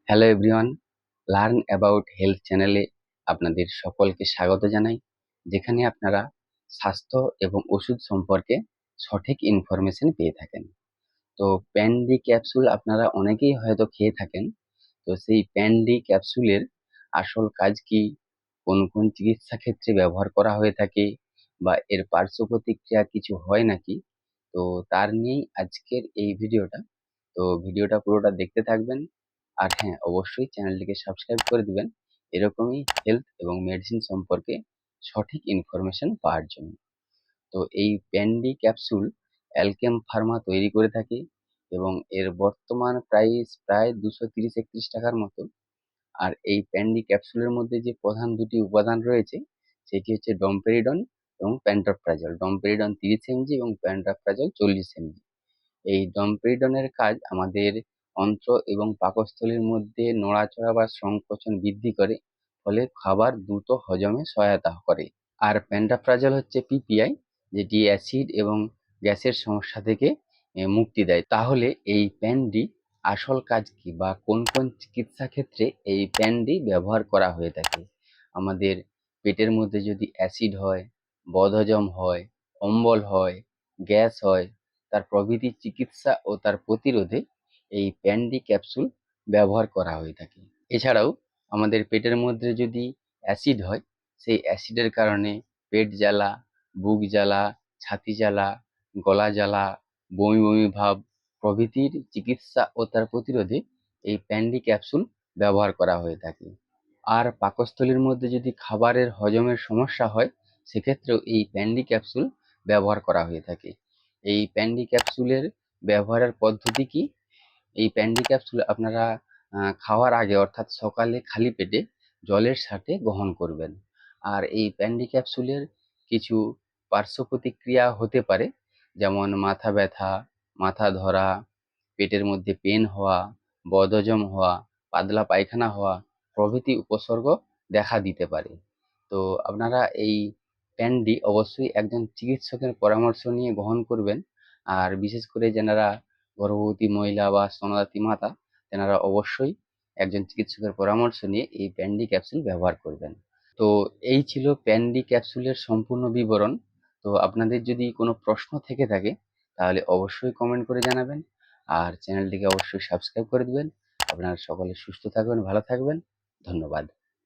Hello everyone, learn about health চ্যানেলে আপনাদের সকলকে স্বাগত জানাই, যেখানে আপনারা স্বাস্থ্য এবং ওষুধ সম্পর্কে সঠিক ইনফরমেশন পেয়ে থাকেন। তো প্যান-ডি ক্যাপসুল আপনারা অনেকেই হয়তো খেয়ে থাকেন। তো সেই প্যান-ডি ক্যাপসুলের আসল কাজ কি, কোন কোন চিকিৎসা ক্ষেত্রে ব্যবহার করা হয়ে থাকে, বা এর পার্শ্ব প্রতিক্রিয়া কিছু হয় নাকি, তো তার নিয়েই আজকের এই ভিডিওটা। তো ভিডিওটা পুরোটা দেখতে থাকবেন। আর হ্যাঁ, অবশ্যই চ্যানেলটিকে সাবস্ক্রাইব করে দিবেন এরকমই হেলথ এবং মেডিসিন সম্পর্কে সঠিক ইনফরমেশন পাওয়ার জন্য। তো এই প্যান-ডি ক্যাপসুল অ্যালকেম ফার্মা তৈরি করে থাকে এবং এর বর্তমান প্রাইস প্রায় 230-31 টাকার মতো। আর এই প্যান-ডি ক্যাপসুলের মধ্যে যে প্রধান দুটি উপাদান রয়েছে, সেটি হচ্ছে ডমপেরিডন এবং প্যান্টোপ্রাজল। ডমপেরিডন 30 mg এবং প্যান্টোপ্রাজল 40 mg। এই ডমপেরিডনের কাজ আমাদের অন্ত্র এবং পাকস্থলীর মধ্যে নড়াচড়া বা সংকোচন বৃদ্ধি করে, ফলে খাবার দ্রুত হজমে সহায়তা করে। আর প্যান্টোপ্রাজল হচ্ছে পিপিআই, যেটি অ্যাসিড এবং গ্যাসের সমস্যা থেকে মুক্তি দেয়। তাহলে এই প্যান-ডি আসল কাজ কি, বা কোন কোন চিকিৎসা ক্ষেত্রে এই প্যান-ডি ব্যবহার করা হয়ে থাকে? আমাদের পেটের মধ্যে যদি অ্যাসিড হয়, বদহজম হয়, অম্বল হয়, গ্যাস হয়, তার প্রভৃতি চিকিৎসা ও তার প্রতিরোধে এই প্যান-ডি ক্যাপসুল ব্যবহার করা হয়ে থাকে। এছাড়াও আমাদের পেটের মধ্যে যদি অ্যাসিড হয়, সেই অ্যাসিডের কারণে পেট জ্বালা, বুক জ্বালা, ছাতি জ্বালা, গলা জ্বালা, বমি বমি ভাব প্রভৃতির চিকিৎসা ও তার প্রতিরোধে এই প্যান-ডি ক্যাপসুল ব্যবহার করা হয়ে থাকে। আর পাকস্থলীর মধ্যে যদি খাবারের হজমের সমস্যা হয়, সেক্ষেত্রেও এই প্যান-ডি ক্যাপসুল ব্যবহার করা হয়ে থাকে। এই প্যান-ডি ক্যাপসুলের ব্যবহারের পদ্ধতি কি? এই প্যান-ডি ক্যাপসুল আপনারা খাওয়ার আগে, অর্থাৎ সকালে খালি পেটে জলের সাথে গ্রহণ করবেন। আর এই প্যান-ডি ক্যাপসুলের কিছু পার্শ্ব প্রতিক্রিয়া হতে পারে, যেমন মাথা ব্যথা, মাথা ধরা, পেটের মধ্যে পেন হওয়া, বদহজম হওয়া, পাতলা পায়খানা হওয়া প্রভৃতি উপসর্গ দেখা দিতে পারে। তো আপনারা এই প্যান-ডি অবশ্যই একজন চিকিৎসকের পরামর্শ নিয়ে গ্রহণ করবেন। আর বিশেষ করে যারা গর্ভবতী মহিলা বা স্তনদাত্রী মাতা, তেনারা অবশ্যই একজন চিকিৎসকের পরামর্শ নিয়ে এই প্যান-ডি ক্যাপসুল ব্যবহার করবেন। তো এই ছিল প্যান-ডি ক্যাপসুলের সম্পূর্ণ বিবরণ। তো আপনাদের যদি কোনো প্রশ্ন থেকে থাকে, তাহলে অবশ্যই কমেন্ট করে জানাবেন। আর চ্যানেলটিকে অবশ্যই সাবস্ক্রাইব করে দিবেন। আপনারা সকলে সুস্থ থাকবেন, ভালো থাকবেন। ধন্যবাদ।